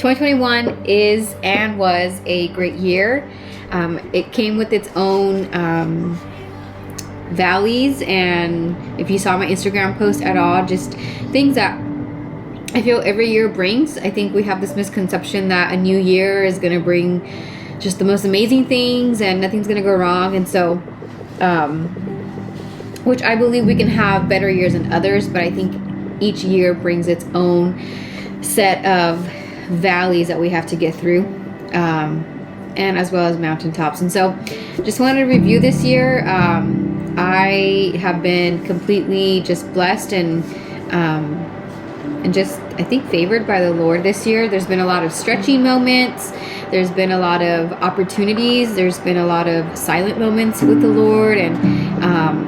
2021 is and was a great year. It came with its own valleys, and if you saw my Instagram post at all, just things that I feel every year brings. I think we have this misconception that a new year is going to bring just the most amazing things and nothing's going to go wrong. And so, which I believe we can have better years than others, but I think each year brings its own set of valleys that we have to get through, and as well as mountaintops. And so just wanted to review this year. I have been completely just blessed and just, I think, favored by the Lord this year. There's been a lot of stretching moments. There's been a lot of opportunities. There's been a lot of silent moments with the Lord. And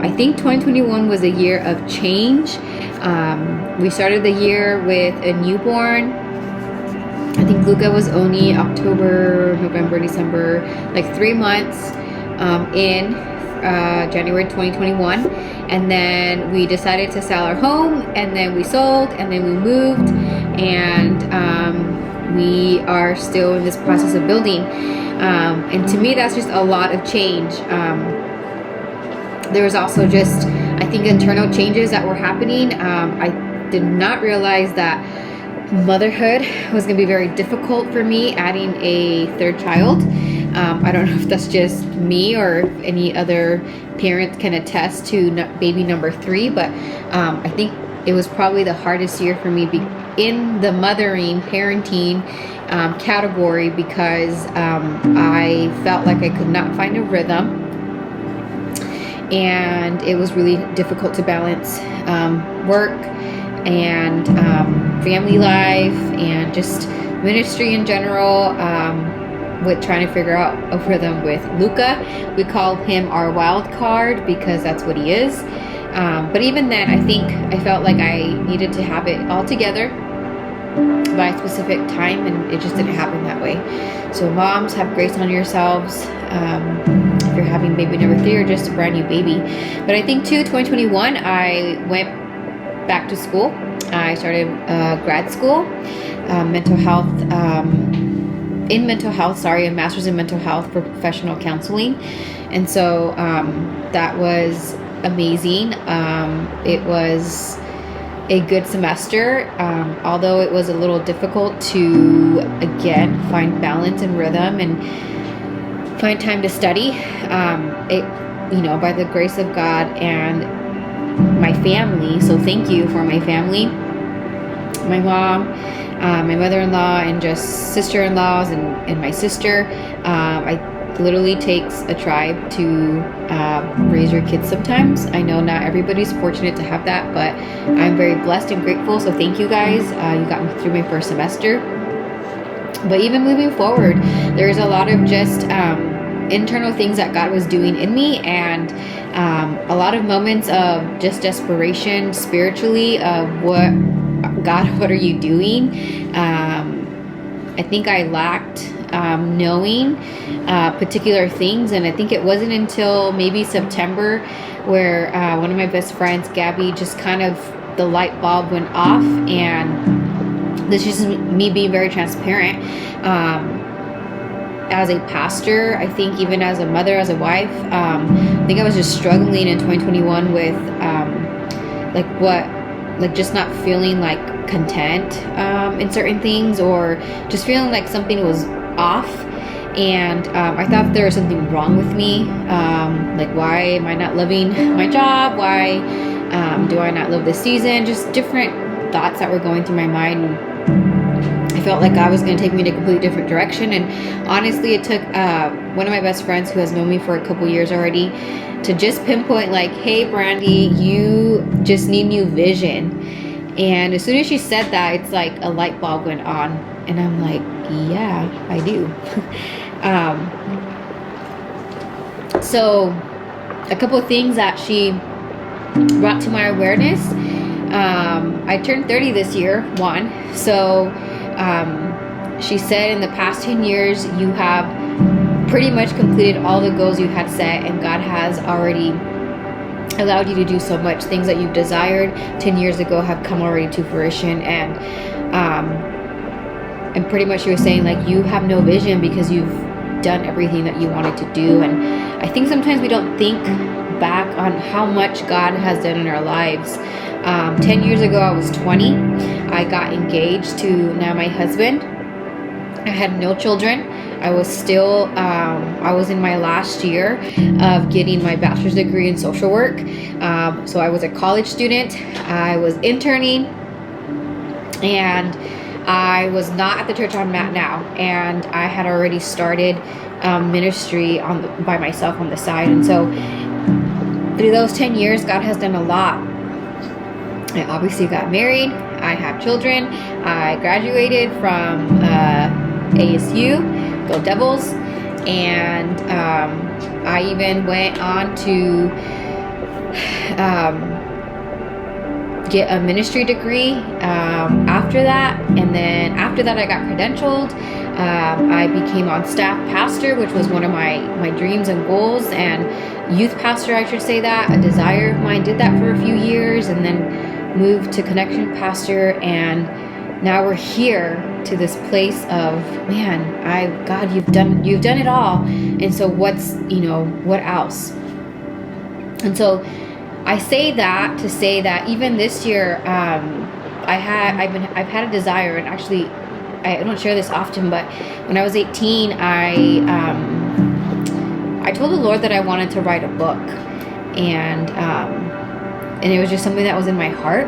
I think 2021 was a year of change. We started the year with a newborn. I think Luca was only October, November, December, like 3 months in January 2021. And then we decided to sell our home, and then we sold, and then we moved, and we are still in this process of building. And to me, that's just a lot of change. There was also just, I think, internal changes that were happening. I did not realize that motherhood was going to be very difficult for me, adding a third child. I don't know if that's just me or if any other parent can attest to baby number 3, but I think it was probably the hardest year for me in the parenting category, because I felt like I could not find a rhythm, and it was really difficult to balance work and family life and just ministry in general, with trying to figure out a rhythm with Luca. We call him our wild card because that's what he is. But even then, I think I felt like I needed to have it all together by a specific time, and it just didn't happen that way. So moms, have grace on yourselves if you're having baby number 3 or just a brand new baby. But I think too, 2021, I went back to school. I started grad school, a master's in mental health for professional counseling. And so that was amazing. It was a good semester, although it was a little difficult to, again, find balance and rhythm and find time to study. By the grace of God and my family, so thank you for my family, my mom, my mother-in-law, and just sister-in-laws and my sister. I literally takes a tribe to raise your kids sometimes. I know not everybody's fortunate to have that, but I'm very blessed and grateful. So thank you guys. You got me through my first semester. But even moving forward, there's a lot of just internal things that God was doing in me, and a lot of moments of just desperation spiritually of God, what are you doing? I think I lacked knowing particular things, and I think it wasn't until maybe September where one of my best friends, Gabby, just kind of the light bulb went off. And this is me being very transparent. As a pastor, I think even as a mother, as a wife, I think I was just struggling in 2021 with just not feeling like content in certain things, or just feeling like something was off. And I thought there was something wrong with me. Why am I not loving my job? Why do I not love this season? Just different thoughts that were going through my mind. And I felt like God was going to take me in a completely different direction. And honestly, it took one of my best friends who has known me for a couple years already to just pinpoint, like, hey, Brandy, you just need new vision. And as soon as she said that, it's like a light bulb went on. And I'm like, yeah, I do. So a couple of things that she brought to my awareness. I turned 30 this year, So she said in the past 10 years, you have pretty much completed all the goals you had set, and God has already allowed you to do so much. Things that you've desired 10 years ago have come already to fruition. And and pretty much she was saying like, you have no vision because you've done everything that you wanted to do. And I think sometimes we don't think back on how much God has done in our lives. 10 years ago, I was 20. I got engaged to now my husband. I had no children. I was still, I was in my last year of getting my bachelor's degree in social work. So I was a college student. I was interning, and I was not at the church I'm at now. And I had already started ministry by myself on the side. And so through those 10 years, God has done a lot. I obviously got married. I have children. I graduated from ASU, go Devils, and I even went on to get a ministry degree after that. And then after that, I got credentialed. I became on staff pastor, which was one of my dreams and goals, and youth pastor, I should say that, a desire of mine. Did that for a few years, and then moved to connection pastor, and now we're here to this place of, man, God, you've done it all. And so what else? And so I say that to say that even this year, I've had a desire, and actually I don't share this often, but when I was 18, I told the Lord that I wanted to write a book, and it was just something that was in my heart.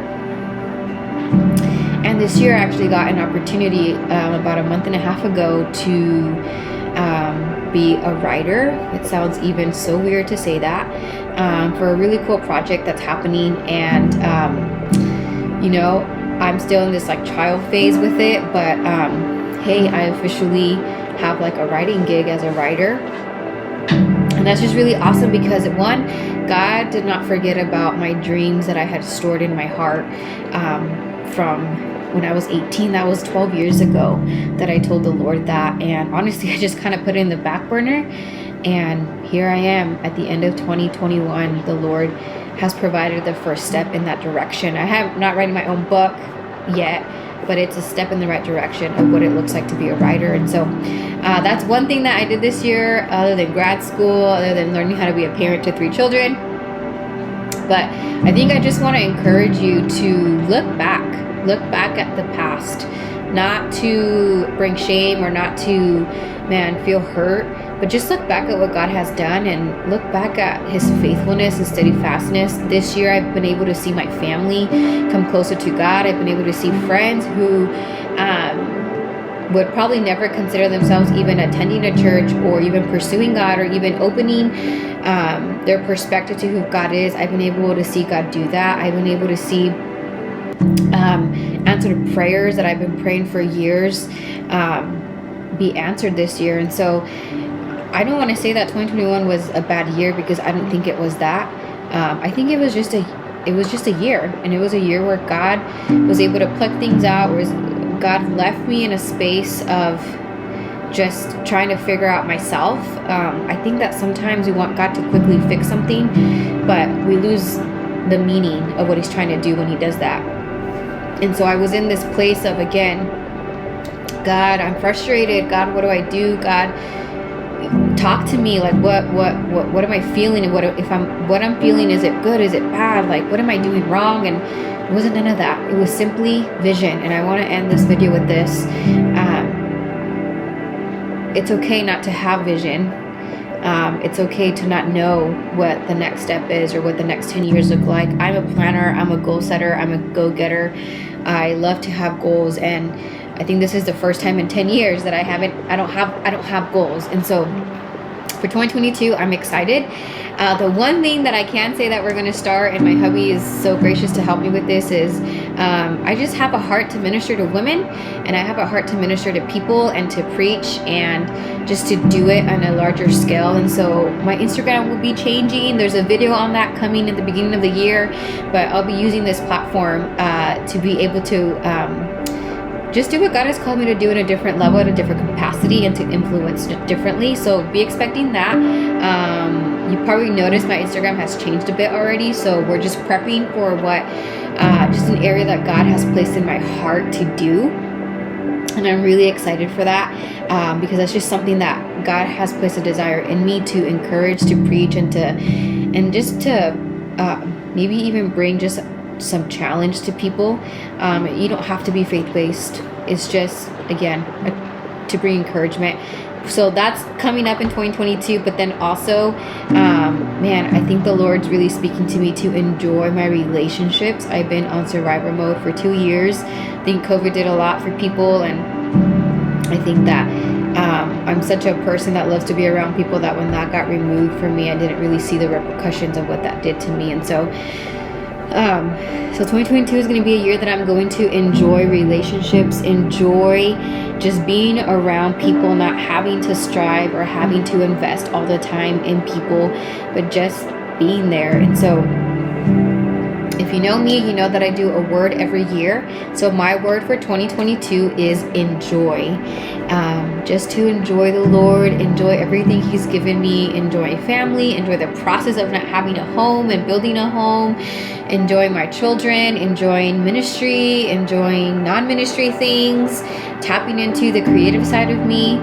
And this year I actually got an opportunity about a month and a half ago to be a writer. It sounds even so weird to say that, for a really cool project that's happening. And I'm still in this like trial phase with it, but hey, I officially have like a writing gig as a writer. And that's just really awesome because, one, God did not forget about my dreams that I had stored in my heart from when I was 18. That was 12 years ago that I told the Lord that. And honestly, I just kind of put it in the back burner. And here I am at the end of 2021. The Lord has provided the first step in that direction. I have not writing my own book yet, but it's a step in the right direction of what it looks like to be a writer. And so that's one thing that I did this year, other than grad school, other than learning how to be a parent to 3 children. But I think I just want to encourage you to look back at the past, not to bring shame or not to, feel hurt, but just look back at what God has done and look back at his faithfulness and steadfastness. This year, I've been able to see my family come closer to God. I've been able to see friends who would probably never consider themselves even attending a church or even pursuing God or even opening their perspective to who God is. I've been able to see God do that. I've been able to see answered prayers that I've been praying for years be answered this year. And so I don't want to say that 2021 was a bad year, because I don't think it was that. I think it was just a year, and it was a year where God was able to pluck things out, where God left me in a space of just trying to figure out myself. I think that sometimes we want God to quickly fix something, but we lose the meaning of what he's trying to do when he does that. And so I was in this place of, again, God, I'm frustrated. God, what do I do? God, talk to me. Like, what am I feeling? And what I'm feeling, is it good? Is it bad? Like, what am I doing wrong? And it wasn't none of that. It was simply vision. And I want to end this video with this. It's okay not to have vision. It's okay to not know what the next step is or what the next 10 years look like. I'm a planner. I'm a goal setter. I'm a go-getter. I love to have goals, and I think this is the first time in 10 years that I don't have goals. And so for 2022, I'm excited. The one thing that I can say that we're going to start, and my hubby is so gracious to help me with this, is I just have a heart to minister to women, and I have a heart to minister to people and to preach and just to do it on a larger scale. And so my Instagram will be changing. There's a video on that coming at the beginning of the year, but I'll be using this platform to be able to just do what God has called me to do in a different level, at a different capacity, and to influence differently. So be expecting that. You probably noticed my Instagram has changed a bit already. So we're just prepping for what, just an area that God has placed in my heart to do. And I'm really excited for that, because that's just something that God has placed a desire in me to encourage, to preach, and just to maybe even bring just some challenge to people. You don't have to be faith-based. It's just, again, to bring encouragement. So that's coming up in 2022. But then also, man, I think the Lord's really speaking to me to enjoy my relationships. I've been on survivor mode for 2 years. I think COVID did a lot for people, and I think that I'm such a person that loves to be around people, that when that got removed from me, I didn't really see the repercussions of what that did to me. And so 2022 is going to be a year that I'm going to enjoy relationships, enjoy just being around people, not having to strive or having to invest all the time in people, but just being there. And so if you know me, you know that I do a word every year. So my word for 2022 is enjoy. Just to enjoy the Lord, enjoy everything He's given me, enjoy family, enjoy the process of not having a home and building a home, enjoying my children, enjoying ministry, enjoying non-ministry things, tapping into the creative side of me.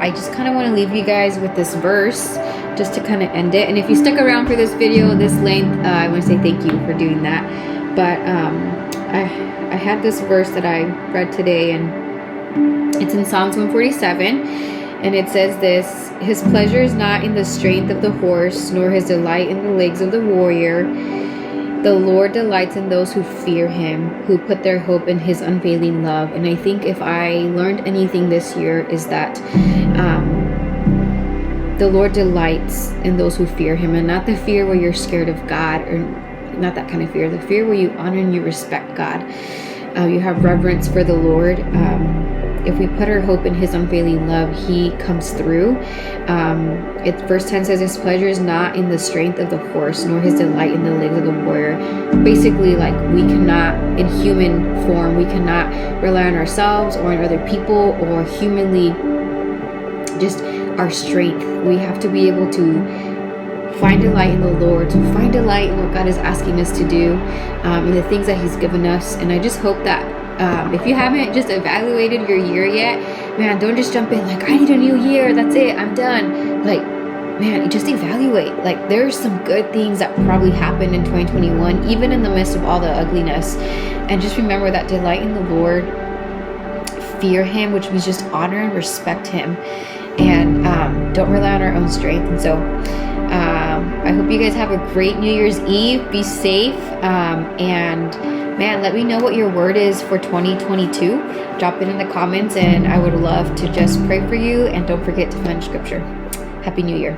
I just kind of want to leave you guys with this verse just to kind of end it. And if you stuck around for this video this length, I want to say thank you for doing that. But I had this verse that I read today, and it's in Psalms 147, and it says this: His pleasure is not in the strength of the horse, nor his delight in the legs of the warrior. The Lord delights in those who fear Him, who put their hope in His unfailing love. And I think if I learned anything this year is that the Lord delights in those who fear Him, and not the fear where you're scared of God, or not that kind of fear, the fear where you honor and you respect God. You have reverence for the Lord. If we put our hope in His unfailing love, He comes through. Verse 10 says, His pleasure is not in the strength of the horse, nor His delight in the legs of the warrior. Basically, like, we cannot, in human form, we cannot rely on ourselves or on other people, or humanly just our strength. We have to be able to find delight in the Lord, to find delight in what God is asking us to do, in the things that He's given us. And I just hope that if you haven't just evaluated your year yet, man, don't just jump in like, I need a new year, that's it, I'm done. Like, man, just evaluate. Like, there's some good things that probably happened in 2021, even in the midst of all the ugliness. And just remember that delight in the Lord, fear Him, which means just honor and respect Him, and don't rely on our own strength. And so I hope you guys have a great New Year's Eve. Be safe, and man, let me know what your word is for 2022. Drop it in the comments, and I would love to just pray for you. And don't forget to find scripture. Happy New Year.